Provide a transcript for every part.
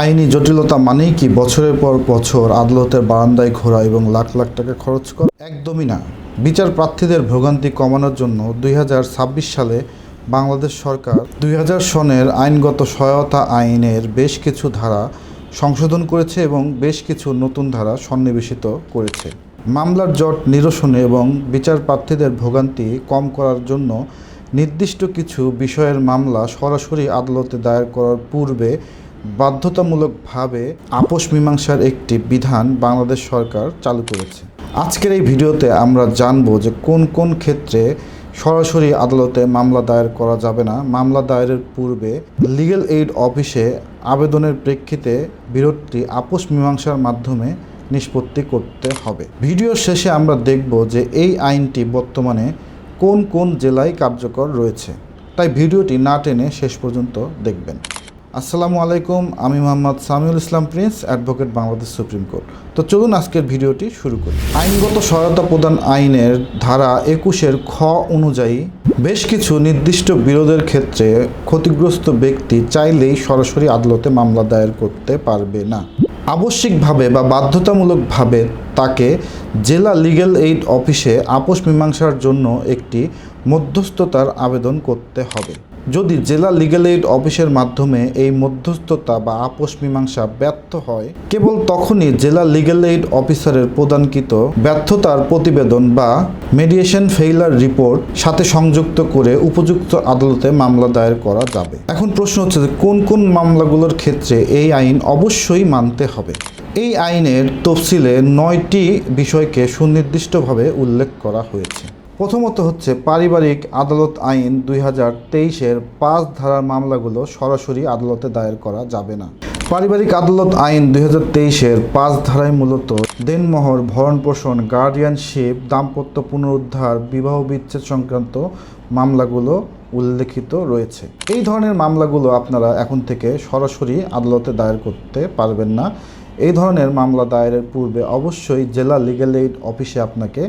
আইনি জটিলতা মানেই কি বছরের পর বছর আদালতের বারান্দায় ঘোরা এবং লাখ লাখ টাকা খরচ করা? একদমই না। বিচার প্রার্থীদের ভোগান্তি কমানোর জন্য 2026 সালে বাংলাদেশ সরকার 2000 সনের আইনগত সহায়তা আইনের বেশ কিছু ধারা সংশোধন করেছে এবং বেশ কিছু নতুন ধারা সন্নিবেশিত করেছে। মামলার জট নিরসনে এবং বিচার প্রার্থীদের ভোগান্তি কম করার জন্য নির্দিষ্ট কিছু বিষয়ের মামলা সরাসরি আদালতে দায়ের করার পূর্বে বাধ্যতামূলকভাবে আপোষ মীমাংসার একটি বিধান বাংলাদেশ সরকার চালু করেছে। আজকের এই ভিডিওতে আমরা জানব যে কোন কোন ক্ষেত্রে সরাসরি আদালতে মামলা দায়ের করা যাবে না, মামলা দায়েরের পূর্বে লিগ্যাল এইড অফিসে আবেদনের প্রেক্ষিতে বিরোধটি আপোষ মীমাংসার মাধ্যমে নিষ্পত্তি করতে হবে। ভিডিওর শেষে আমরা দেখব যে এই আইনটি বর্তমানে কোন কোন জেলায় কার্যকর রয়েছে, তাই ভিডিওটি না টেনে শেষ পর্যন্ত দেখবেন। আসসালামু আলাইকুম, আমি Mohammad Samiul Islam Prince, advocate Bangladesh supreme court. তো চলুন আজকের ভিডিওটি শুরু করি। আইনগত সহায়তা প্রদান আইনের ধারা 21-এর খ অনুযায়ী বেশ কিছু নির্দিষ্ট বিরোধের ক্ষেত্রে ক্ষতিগ্রস্ত ব্যক্তি চাইলেই সরাসরি আদালতে মামলা দায়ের করতে পারবে না। আবশ্যিকভাবে বা বাধ্যতামূলকভাবে তাকে জেলা লিগ্যাল এইড অফিসে আপোষ মীমাংসার জন্য একটি মধ্যস্থতার আবেদন করতে হবে। যদি জেলা লিগ্যাল এইড অফিসের মাধ্যমে এই মধ্যস্থতা বা আপোষ মীমাংসা ব্যর্থ হয়, কেবল তখনই জেলা লিগ্যাল এইড অফিসারের প্রদানকৃত ব্যর্থতার প্রতিবেদন বা মেডিয়েশন ফেইলার রিপোর্ট সাথে সংযুক্ত করে উপযুক্ত আদালতে মামলা দায়ের করা যাবে। এখন প্রশ্ন হচ্ছে যে কোন কোন মামলাগুলোর ক্ষেত্রে এই আইন অবশ্যই মানতে হবে। এই আইনের তফসিলে 9টি বিষয়কে সুনির্দিষ্টভাবে উল্লেখ করা হয়েছে। প্রথমত হচ্ছে পারিবারিক আদালত আইন 2023-এর 5 ধারার মামলাগুলো সরাসরি আদালতে দায়ের করা যাবে না। পারিবারিক আদালত আইন 2023-এর 5 ধারায় মূলত দেনমোহর, ভরণপোষণ, গার্ডিয়ানশিপ, দাম্পত্য পুনরুদ্ধার, বিবাহ বিচ্ছেদ সংক্রান্ত মামলাগুলো উল্লেখিত রয়েছে। এই ধরনের মামলাগুলো আপনারা এখন থেকে সরাসরি আদালতে দায়ের করতে পারবেন না। এই ধরনের মামলা দায়েরের পূর্বে অবশ্যই জেলা লিগ্যাল এইড অফিসে আপনাকে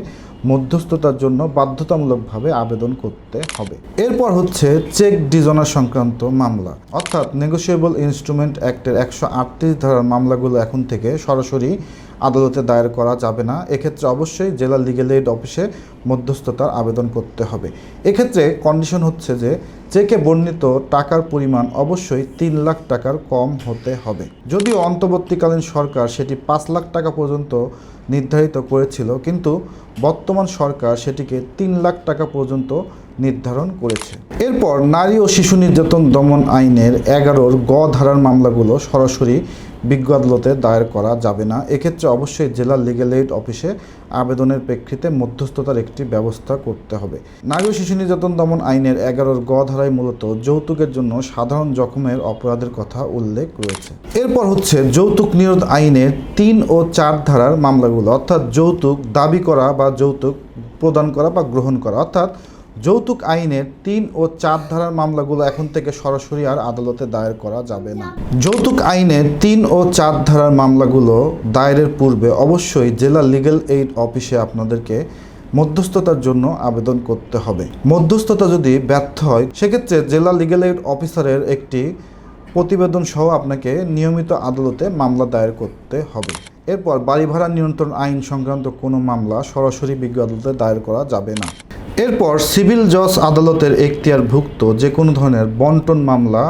মধ্যস্থতার জন্য বাধ্যতামূলকভাবে আবেদন করতে হবে। এরপর হচ্ছে চেক ডিজনার সংক্রান্ত মামলা, অর্থাৎ নেগোশিয়েবল ইনস্ট্রুমেন্ট অ্যাক্টের 138 ধারার মামলাগুলো এখন থেকে সরাসরি আদালতে দায়ের করা যাবে না। এক্ষেত্রে অবশ্যই জেলা লিগ্যাল এইড অফিসে মধ্যস্থতার আবেদন করতে হবে। এক্ষেত্রে কন্ডিশন হচ্ছে যে চেকে বর্ণিত টাকার পরিমাণ অবশ্যই 3 লাখ টাকার কম হতে হবে। যদিও অন্তর্বর্তীকালীন সরকার সেটি 5 লাখ টাকা পর্যন্ত নির্ধারিত করেছিল, কিন্তু বর্তমান সরকার সেটিকে 3 লাখ টাকা পর্যন্ত নির্ধারণ করেছে। এরপর নারী ও শিশু নির্যাতন দমন আইনের 11-র গ ধারার মামলাগুলো সরাসরি বিজ্ঞ আদালতে দায়ের করা যাবে না। এক্ষেত্রে অবশ্যই জেলা লিগ্যাল এইড অফিসে আবেদনের প্রেক্ষিতে মধ্যস্থতার একটি ব্যবস্থা করতে হবে। নারী ও শিশু নির্যাতন দমন আইনের 11-র গ ধারায় মূলত যৌতুকের জন্য সাধারণ জখমের অপরাধের কথা উল্লেখ রয়েছে। এরপর হচ্ছে যৌতুক নিরোধ আইনের 3 ও 4 ধারার মামলাগুলো, অর্থাৎ যৌতুক দাবি করা বা যৌতুক প্রদান করা বা গ্রহণ করা, অর্থাৎ যৌতুক আইনের 3 ও 4 ধারার মামলাগুলো এখন থেকে সরাসরি আর আদালতে দায়ের করা যাবে না। যৌতুক আইনের 3 ও 4 ধারার মামলাগুলো দায়েরের পূর্বে অবশ্যই জেলা লিগ্যাল এইড অফিসে আপনাদেরকে মধ্যস্থতার জন্য আবেদন করতে হবে। মধ্যস্থতা যদি ব্যর্থ হয়, সেক্ষেত্রে জেলা লিগ্যাল এইড অফিসারের একটি প্রতিবেদন সহ আপনাকে নিয়মিত আদালতে মামলা দায়ের করতে হবে। এরপর বাড়ি ভাড়া নিয়ন্ত্রণ আইন সংক্রান্ত কোনো মামলা সরাসরি বিজ্ঞ আদালতে দায়ের করা যাবে না। এরপর সিভিল জজ আদালতের এখতিয়ারভুক্ত যে কোনো ধরনের বন্টন মামলা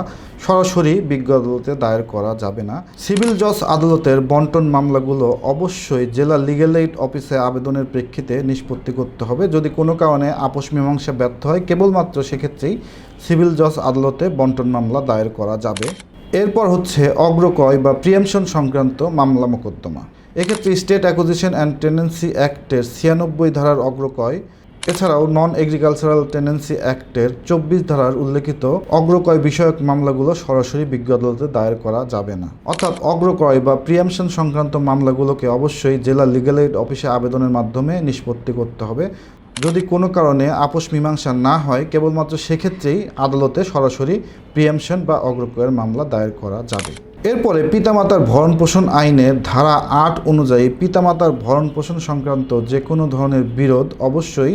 সরাসরি বিজ্ঞ আদালতে দায়ের করা যাবে না। সিভিল জজ আদালতের বন্টন মামলাগুলো অবশ্যই জেলা লিগ্যাল এইড অফিসে আবেদনের প্রেক্ষিতে নিষ্পত্তি করতে হবে। যদি কোনো কারণে আপোষ মীমাংসা ব্যর্থ হয়, কেবলমাত্র সেক্ষেত্রেই সিভিল জজ আদালতে বন্টন মামলা দায়ের করা যাবে। এরপর হচ্ছে অগ্রক্রয় বা প্রিএমশন সংক্রান্ত মামলা মোকদ্দমা। এক্ষেত্রে স্টেট অ্যাকুইজিশন অ্যান্ড টেনেন্সি অ্যাক্টের 96 ধারার অগ্রক্রয়, এছাড়াও নন এগ্রিকালচারাল টেনেন্সি অ্যাক্টের 24 ধারার উল্লেখিত অগ্রক্রয় বিষয়ক মামলাগুলো সরাসরি বিজ্ঞ আদালতে দায়ের করা যাবে না। অর্থাৎ অগ্রক্রয় বা প্রিএমশন সংক্রান্ত মামলাগুলোকে অবশ্যই জেলা লিগ্যাল এইড অফিসে আবেদনের মাধ্যমে নিষ্পত্তি করতে হবে। যদি কোনো কারণে আপোষ মীমাংসা না হয়, কেবলমাত্র সেক্ষেত্রেই আদালতে সরাসরি প্রিএমশন বা অগ্রক্রয়ের মামলা দায়ের করা যাবে। এরপরে পিতামাতার ভরণপোষণ আইনের ধারা 8 অনুযায়ী পিতামাতার ভরণপোষণ সংক্রান্ত যে কোনো ধরনের বিরোধ অবশ্যই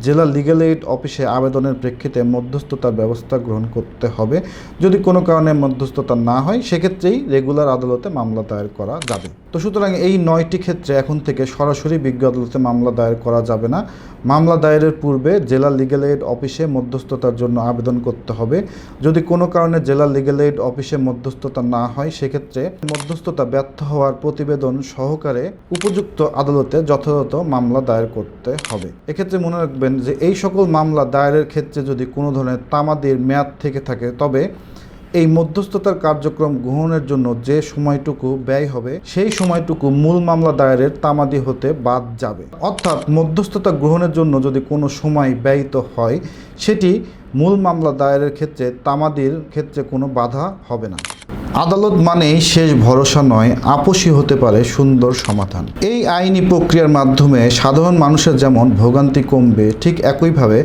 জেলা লিগ্যাল এইড অফিসে আবেদনের প্রেক্ষিতে মধ্যস্থতার ব্যবস্থা গ্রহণ করতে হবে। যদি কোনো কারণে মধ্যস্থতা না হয় সেক্ষেত্রেই রেগুলার আদালতে মামলা দায়ের করা যাবে। তো সুতরাং এই 9টি ক্ষেত্রে এখন থেকে সরাসরি বিজ্ঞ আদালতে মামলা দায়ের করা যাবে না। মামলা দায়েরের পূর্বে জেলা লিগ্যাল এইড অফিসে মধ্যস্থতার জন্য আবেদন করতে হবে। যদি কোনো কারণে জেলা লিগ্যাল এইড অফিসে মধ্যস্থতা না হয় সেক্ষেত্রে মধ্যস্থতা ব্যর্থ হওয়ার প্রতিবেদন সহকারে উপযুক্ত আদালতে যথাযথ মামলা দায়ের করতে হবে। এক্ষেত্রে মনে রাখবেন যে এই সকল মামলা দায়েরের ক্ষেত্রে যদি কোনো ধরনের তামাদির মেয়াদ থেকে থাকে তবে এই মধ্যস্থতার কার্যক্রম গ্রহণের জন্য যে সময়টুকু ব্যয় হবে সেই সময়টুকু মূল মামলা দায়েরের তামাদি হতে বাদ যাবে। অর্থাৎ মধ্যস্থতা গ্রহণের জন্য যদি কোনো সময় ব্যয়িত হয় সেটি মূল মামলা দায়েরের ক্ষেত্রে তামাদির ক্ষেত্রে কোনো বাধা হবে না। আদালত মানেই শেষ ভরসা নয়, আপোষই হতে পারে সুন্দর সমাধান। এই আইনি প্রক্রিয়ার মাধ্যমে সাধারণ মানুষের যেমন ভোগান্তি কমবে, ঠিক একইভাবে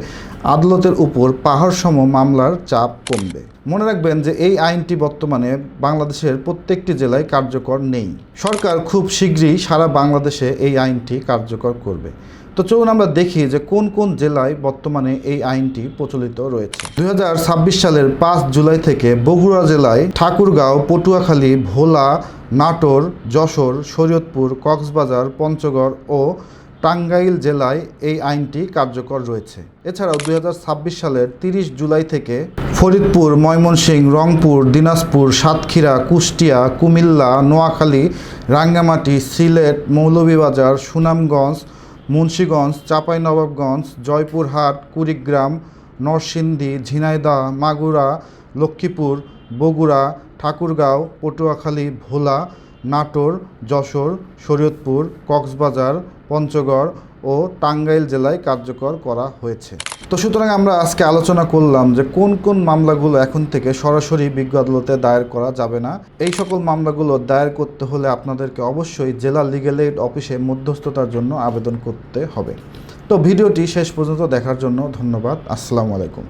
আদালতের উপর পাহাড়সম মামলার চাপ কমবে। মনে রাখবেন যে এই আইনটি বর্তমানে বাংলাদেশের প্রত্যেকটি জেলায় কার্যকর নেই। সরকার খুব শীঘ্রই সারা বাংলাদেশে এই আইনটি কার্যকর করবে। তো চলুন আমরা দেখি যে কোন কোন জেলায় বর্তমানে এই আইনটি প্রচলিত রয়েছে। 2026 সালের 5 জুলাই থেকে বগুড়া জেলায় ঠাকুরগাঁও, পটুয়াখালী, ভোলা, নাটোর, যশোর, শরীয়তপুর, কক্সবাজার, পঞ্চগড় ও টাঙ্গাইল জেলায় এই আইনটি কার্যকর রয়েছে। এছাড়াও 2026 সালের 30 জুলাই থেকে ফরিদপুর, ময়মনসিংহ, রংপুর, দিনাজপুর, সাতক্ষীরা, কুষ্টিয়া, কুমিল্লা, নোয়াখালী, রাঙ্গামাটি, সিলেট, মৌলভীবাজার, সুনামগঞ্জ, মুন্সিগঞ্জ, চাঁপাইনবাবগঞ্জ, জয়পুরহাট, কুড়িগ্রাম, নরসিংদী, ঝিনাইদহ, মাগুরা, লক্ষ্মীপুর, বগুড়া, ঠাকুরগাঁও, পটুয়াখালী, ভোলা, নাটোর, যশোর, শরীয়তপুর, কক্সবাজার, পঞ্চগড় ও টাঙ্গাইল জেলায় কার্যকর করা হয়েছে। তো সুতরাং আমরা আজকে আলোচনা করলাম যে কোন কোন মামলাগুলো এখন থেকে সরাসরি বিজ্ঞ আদালতে দায়ের করা যাবে না। এই সকল মামলাগুলো দায়ের করতে হলে আপনাদেরকে অবশ্যই জেলা লিগ্যাল এইড অফিসে মধ্যস্থতার জন্য আবেদন করতে হবে। তো ভিডিওটি শেষ পর্যন্ত দেখার জন্য ধন্যবাদ। আসসালামু আলাইকুম।